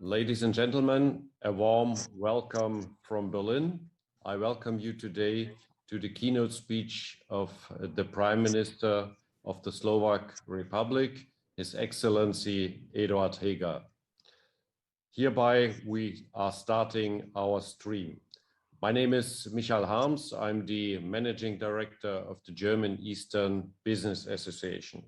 Ladies and gentlemen, a warm welcome from Berlin. I welcome you today to the keynote speech of the Prime Minister of the Slovak Republic, His Excellency Eduard Heger. Hereby, we are starting our stream. My name is Michael Harms. I'm the Managing Director of the German Eastern Business Association.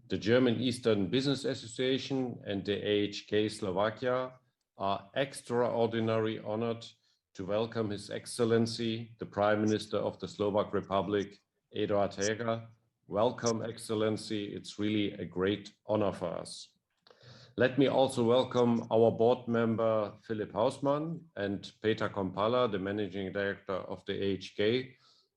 The German Eastern Business Association and the AHK Slovakia are extraordinarily honored to welcome His Excellency, the Prime Minister of the Slovak Republic, Eduard Heger. Welcome, Excellency. It's really a great honor for us. Let me also welcome our board member, Philipp Hausmann, and Peter Kompalla, the Managing Director of the AHK.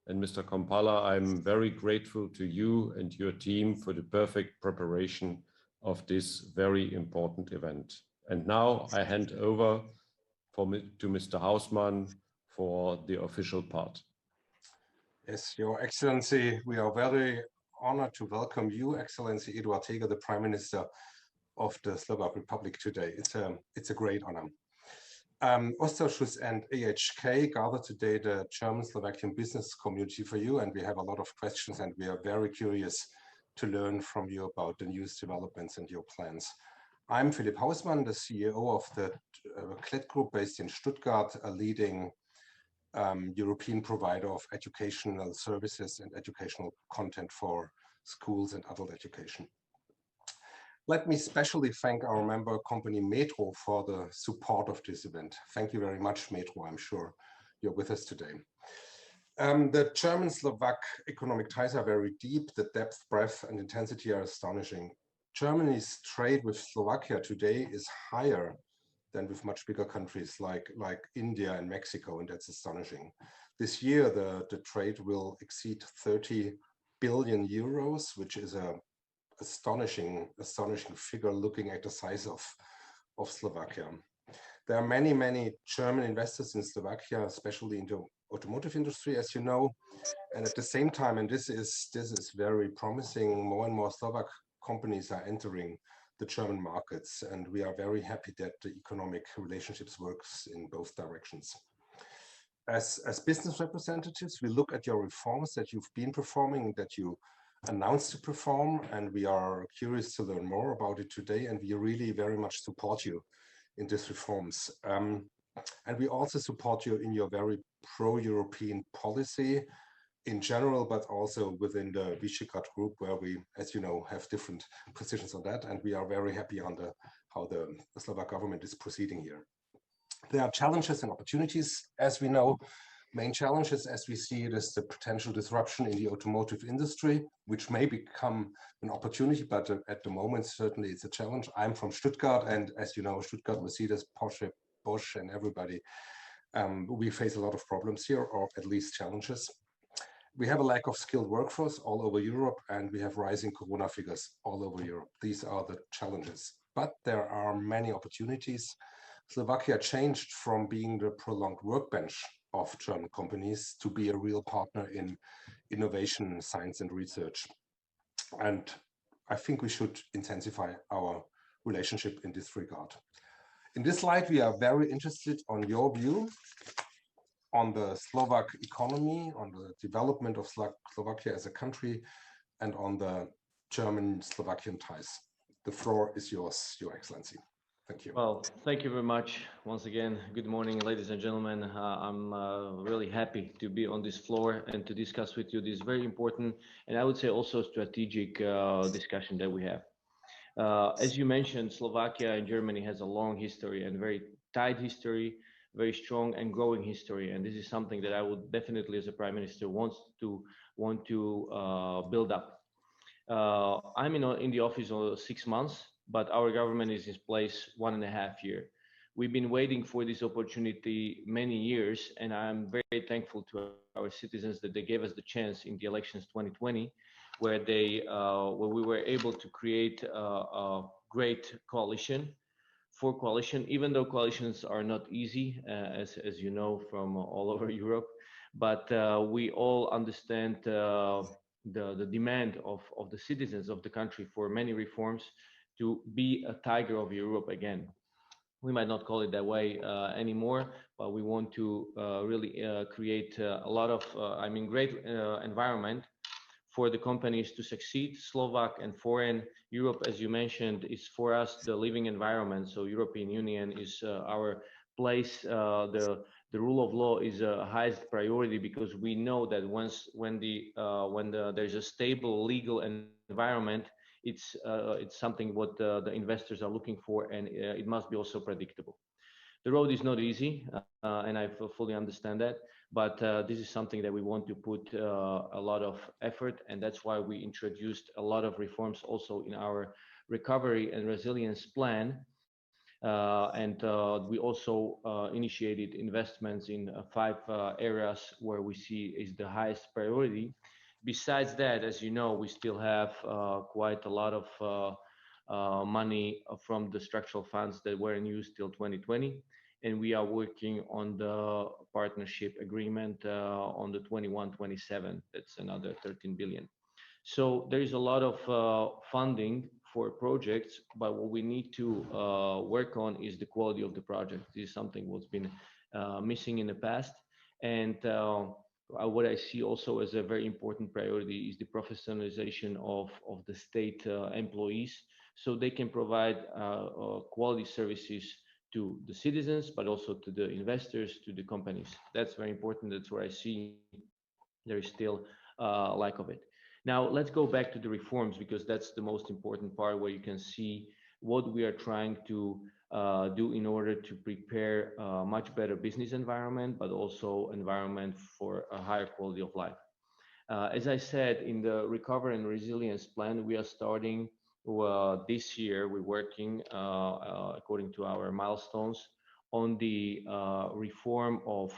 And Mr. Kompalla, I'm very grateful to you and your team for the perfect preparation of this very important event. And now I hand over to Mr. Hausmann for the official part. Yes, Your Excellency, we are very honored to welcome you, Excellency Eduard Heger, the Prime Minister of the Slovak Republic today. It's a great honor. Ost-Ausschuss and AHK gathered today the German-Slovakian business community for you, and we have a lot of questions, and we are very curious to learn from you about the newest developments and your plans. I'm Philipp Hausmann, the CEO of the KLET Group based in Stuttgart, a leading European provider of educational services and educational content for schools and adult education. Let me especially thank our member company Metro for the support of this event. Thank you very much, Metro. I'm sure you're with us today. The German-Slovak economic ties are very deep. The depth, breadth, and intensity are astonishing. Germany's trade with Slovakia today is higher than with much bigger countries like India and Mexico, and that's astonishing. This year, the trade will exceed 30 billion euros, which is a astonishing figure looking at the size of Slovakia. There are many German investors in Slovakia, especially in the automotive industry, as you know, and at the same time, and this is very promising, more and more Slovak companies are entering the German markets, and we are very happy that the economic relationships works in both directions. As business representatives, we look at your reforms that you've been performing, that you announced to perform, and we are curious to learn more about it today, and we really very much support you in these reforms. And we also support you in your very pro-European policy in general, but also within the Visegrád Group, where we, as you know, have different positions on that, and we are very happy on how the Slovak government is proceeding here. There are challenges and opportunities, as we know. Main challenges, as we see it, is the potential disruption in the automotive industry, which may become an opportunity, but at the moment, certainly it's a challenge. I'm from Stuttgart, and as you know, Stuttgart, Mercedes, Porsche, Bosch, and everybody, we face a lot of problems here, or at least challenges. We have a lack of skilled workforce all over Europe, and we have rising corona figures all over Europe. These are the challenges, but there are many opportunities. Slovakia changed from being the prolonged workbench of German companies to be a real partner in innovation, science, and research. And I think we should intensify our relationship in this regard. In this slide, we are very interested on your view on the Slovak economy, on the development of Slovakia as a country, and on the German-Slovakian ties. The floor is yours, Your Excellency. Thank you. Well, thank you very much. Once again, good morning, ladies and gentlemen. I'm really happy to be on this floor and to discuss with you this very important and I would say also strategic discussion that we have. As you mentioned, Slovakia and Germany has a long history and very tight history, very strong and growing history. And this is something that I would definitely, as a Prime Minister, want to build up. I'm in the office for 6 months. But our government is in place 1.5 years. We've been waiting for this opportunity many years, and I'm very thankful to our citizens that they gave us the chance in the elections 2020, where we were able to create a great coalition. Even though coalitions are not easy, as you know from all over Europe, but we all understand the demand of the citizens of the country for many reforms to be a tiger of Europe again. We might not call it that way anymore, but we want to really create a lot of, great environment for the companies to succeed. Slovak and foreign Europe, as you mentioned, is for us the living environment. So European Union is our place. The rule of law is a highest priority because we know that when there's a stable legal environment, it's something what the investors are looking for, and it must be also predictable. The road is not easy, and I fully understand that, but this is something that we want to put a lot of effort, and that's why we introduced a lot of reforms also in our recovery and resilience plan. We also initiated investments in 5 areas where we see is the highest priority. Besides that, as you know, we still have quite a lot of money from the structural funds that were in use till 2020. And we are working on the partnership agreement on the 21-27. That's another 13 billion. So there is a lot of funding for projects, but what we need to work on is the quality of the project. This is something what's been missing in the past. And what I see also as a very important priority is the professionalization of the state employees, so they can provide quality services to the citizens, but also to the investors, to the companies. That's very important. That's where I see there is still lack of it. Now, let's go back to the reforms, because that's the most important part, where you can see what we are trying to do in order to prepare a much better business environment, but also environment for a higher quality of life. As I said, in the recovery and resilience plan, we are starting this year. We're working according to our milestones on the reform of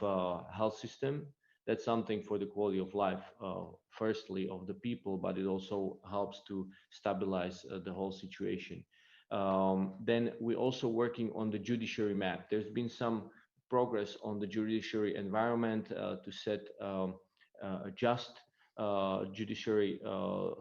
health system. That's something for the quality of life, firstly, of the people, but it also helps to stabilize the whole situation. Then we're also working on the judiciary map. There's been some progress on the judiciary environment to set a just judiciary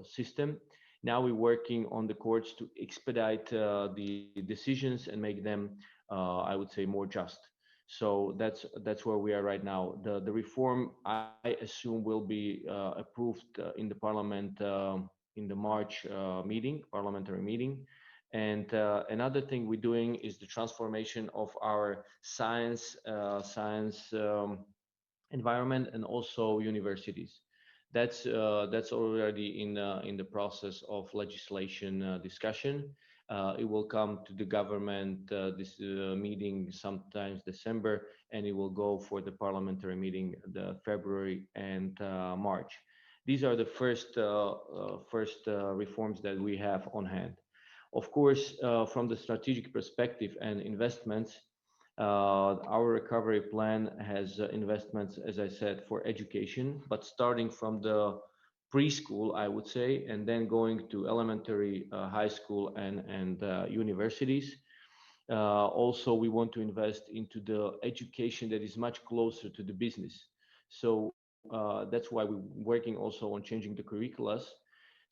system. Now we're working on the courts to expedite the decisions and make them, I would say, more just. So that's where we are right now. The reform, I assume, will be approved in the parliament in the March parliamentary meeting. And another thing we're doing is the transformation of our science environment and also universities. That's already in the process of legislation discussion. It will come to the government this meeting sometimes December, and it will go for the parliamentary meeting the February and March. These are the first reforms that we have on hand. Of course, from the strategic perspective and investments, our recovery plan has investments, as I said, for education, but starting from the preschool, I would say, and then going to elementary, high school, and universities. Also, we want to invest into the education that is much closer to the business. So that's why we're working also on changing the curriculum.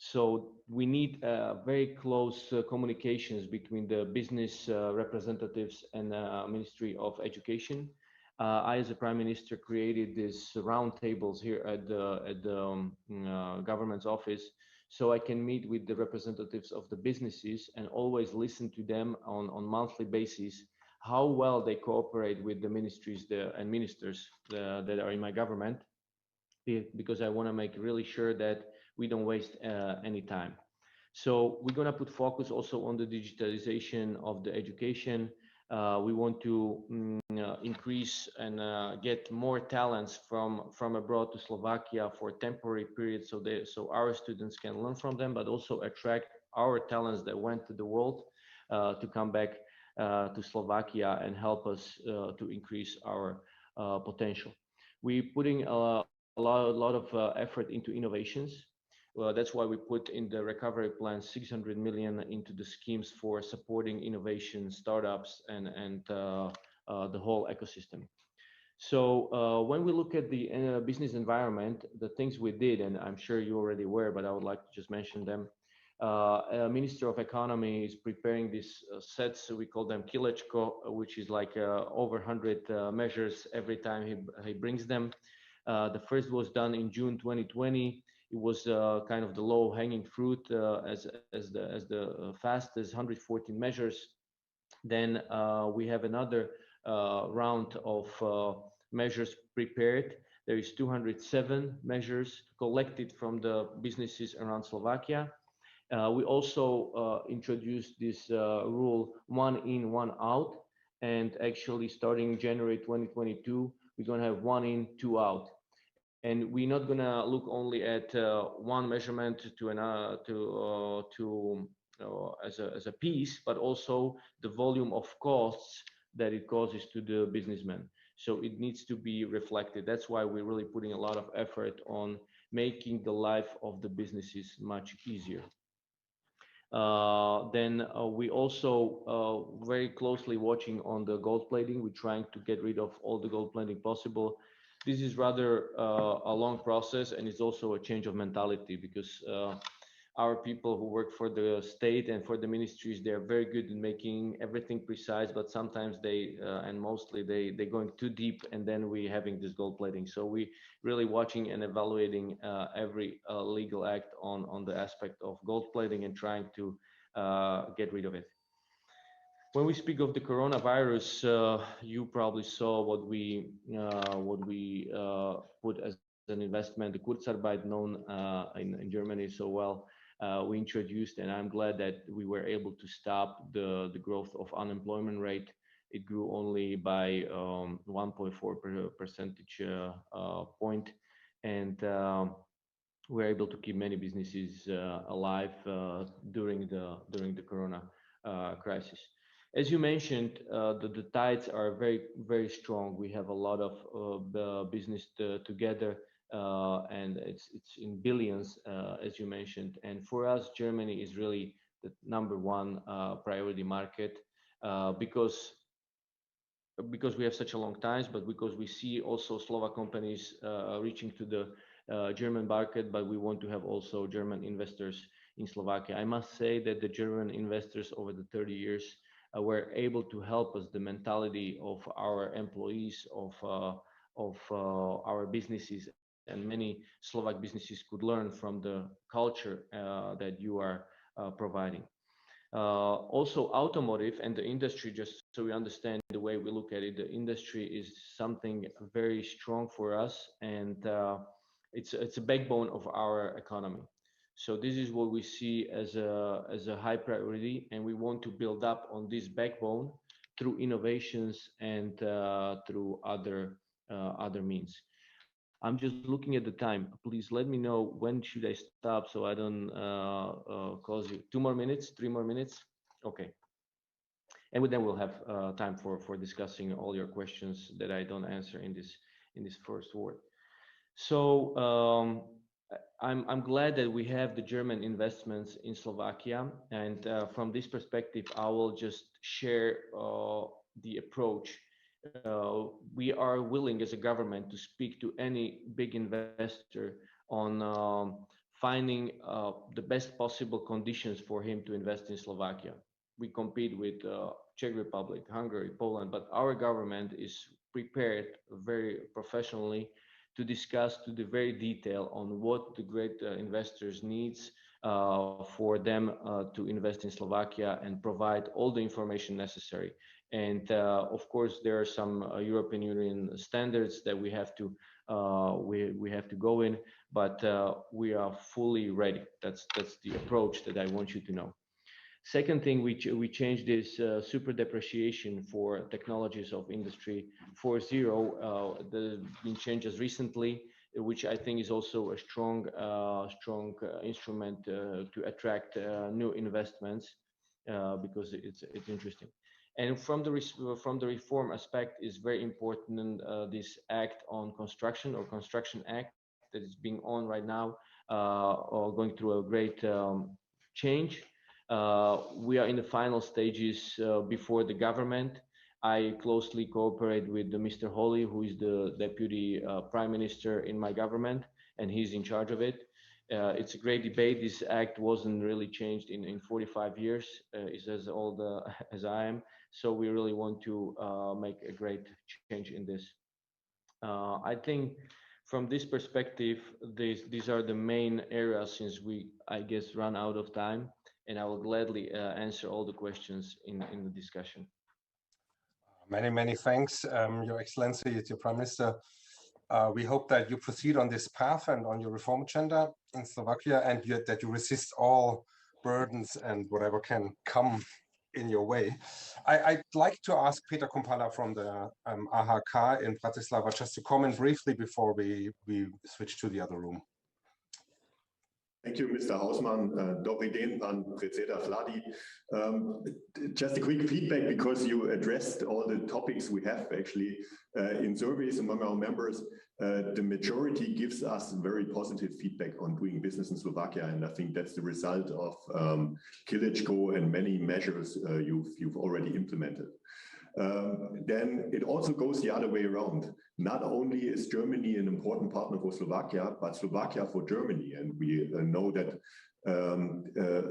So we need very close communications between the business representatives and Ministry of Education. I, as a Prime Minister, created these round tables here at the government's office, so I can meet with the representatives of the businesses and always listen to them on monthly basis, how well they cooperate with the ministries and ministers that are in my government, because I want to make really sure that we don't waste any time. So we're going to put focus also on the digitalization of the education. We want to increase and get more talents from abroad to Slovakia for temporary periods, so our students can learn from them, but also attract our talents that went to the world to come back to Slovakia and help us to increase our potential. We're putting a lot of effort into innovations. Well, that's why we put in the recovery plan 600 million into the schemes for supporting innovation, startups, and the whole ecosystem. So when we look at the business environment, the things we did, and I'm sure you're already aware, but I would like to just mention them. Minister of Economy is preparing these sets. We call them kilečko, which is like over 100 measures every time he brings them. The first was done in June 2020. It was kind of the low-hanging fruit as the fastest 114 measures. Then we have another round of measures prepared. There is 207 measures collected from the businesses around Slovakia. We also introduced this rule, one in, one out. And actually starting January 2022, we're going to have one in, two out. And we're not going to look only at one measurement as a piece, but also the volume of costs that it causes to the businessman. So it needs to be reflected. That's why we're really putting a lot of effort on making the life of the businesses much easier. Then we also very closely watching on the gold plating. We're trying to get rid of all the gold plating possible. This is rather a long process, and it's also a change of mentality, because our people who work for the state and for the ministries, they're very good in making everything precise, but sometimes they and mostly they're going too deep, and then we're having this gold plating. So we really watching and evaluating every legal act on the aspect of gold plating and trying to get rid of it. When we speak of the coronavirus, you probably saw what we put as an investment, the Kurzarbeit, known in Germany so well. We introduced, and I'm glad that we were able to stop the growth of unemployment rate. It grew only by 1.4 percentage point, and we're able to keep many businesses alive during the corona crisis. As you mentioned, the tides are very, very strong. We have a lot of business together. And it's in billions, as you mentioned. And for us, Germany is really the #1 priority market because we have such a long time, but because we see also Slovak companies reaching to the German market, but we want to have also German investors in Slovakia. I must say that the German investors over the 30 years were able to help us, the mentality of our employees, of our businesses, and many Slovak businesses could learn from the culture that you are providing. Also, automotive and the industry, just so we understand the way we look at it, the industry is something very strong for us, and it's a backbone of our economy. So this is what we see as a high priority, and we want to build up on this backbone through innovations and through other means. I'm just looking at the time. Please let me know when should I stop so I don't cause you 2 more minutes, 3 more minutes. Okay. And then we'll have time for discussing all your questions that I don't answer in this first word. So I'm glad that we have the German investments in Slovakia, and from this perspective, I will just share the approach. We are willing as a government to speak to any big investor on finding the best possible conditions for him to invest in Slovakia. We compete with Czech Republic, Hungary, Poland, but our government is prepared very professionally to discuss to the very detail on what the great investors needs for them to invest in Slovakia and provide all the information necessary. And of course, there are some European Union standards that we have to go in, but we are fully ready. That's the approach that I want you to know. Second thing, we changed this super depreciation for technologies of industry 4.0. There's been changes recently, which I think is also a strong instrument to attract new investments because it's interesting. And from the reform aspect is very important. This act on construction, or construction act, that is being on right now, going through a great change. We are in the final stages before the government. I closely cooperate with Mr. Holly, who is the deputy prime minister in my government, and he's in charge of it. It's a great debate. This act wasn't really changed in 45 years. It's as old as I am. So we really want to make a great change in this. I think from this perspective, these are the main areas, since we, I guess, run out of time, and I will gladly answer all the questions in the discussion. Many thanks, Your Excellency, your Prime Minister. We hope that you proceed on this path and on your reform agenda in Slovakia, and that you resist all burdens and whatever can come in your way. I'd like to ask Peter Kumpala from the AHK in Bratislava just to comment briefly before we switch to the other room. Thank you, Mr. Hausmann. Dobry den, pan predseda Vladi. Just a quick feedback, because you addressed all the topics we have actually in surveys among our members. The majority gives us very positive feedback on doing business in Slovakia, and I think that's the result of Kilichko and many measures you've already implemented. Then it also goes the other way around. Not only is Germany an important partner for Slovakia, but Slovakia for Germany. And we know that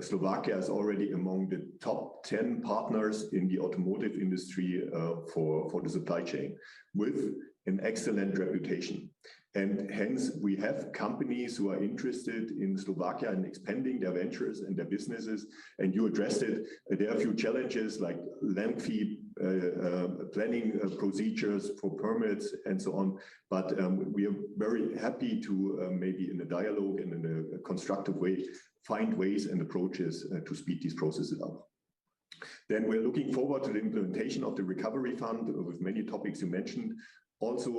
Slovakia is already among the top 10 partners in the automotive industry for the supply chain, with an excellent reputation. And hence, we have companies who are interested in Slovakia and expanding their ventures and their businesses. And you addressed it. There are a few challenges like lengthy planning procedures for permits and so on. But we are very happy to maybe in a dialogue and in a constructive way find ways and approaches to speed these processes up. Then we're looking forward to the implementation of the recovery fund with many topics you mentioned. Also,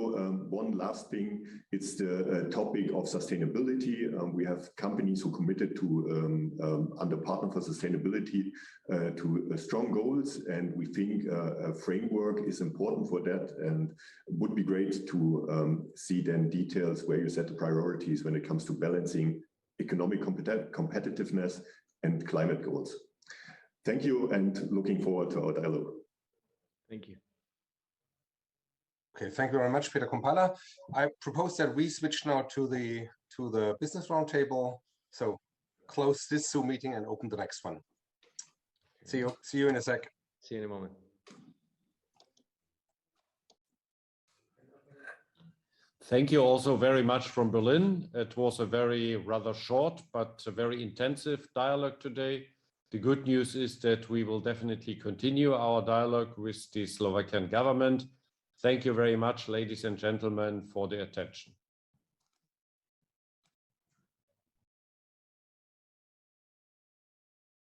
one last thing, it's the topic of sustainability. We have companies who committed to, under Partner for Sustainability, to strong goals, and we think a framework is important for that, and it would be great to see then details where you set the priorities when it comes to balancing economic competitiveness and climate goals. Thank you, and looking forward to our dialogue. Thank you. Okay, thank you very much, Peter Kumpala. I propose that we switch now to the business roundtable. So close this Zoom meeting and open the next one. See you in a sec. See you in a moment. Thank you also very much from Berlin. It was a rather short but a very intensive dialogue today. The good news is that we will definitely continue our dialogue with the Slovakian government. Thank you very much, ladies and gentlemen, for the attention.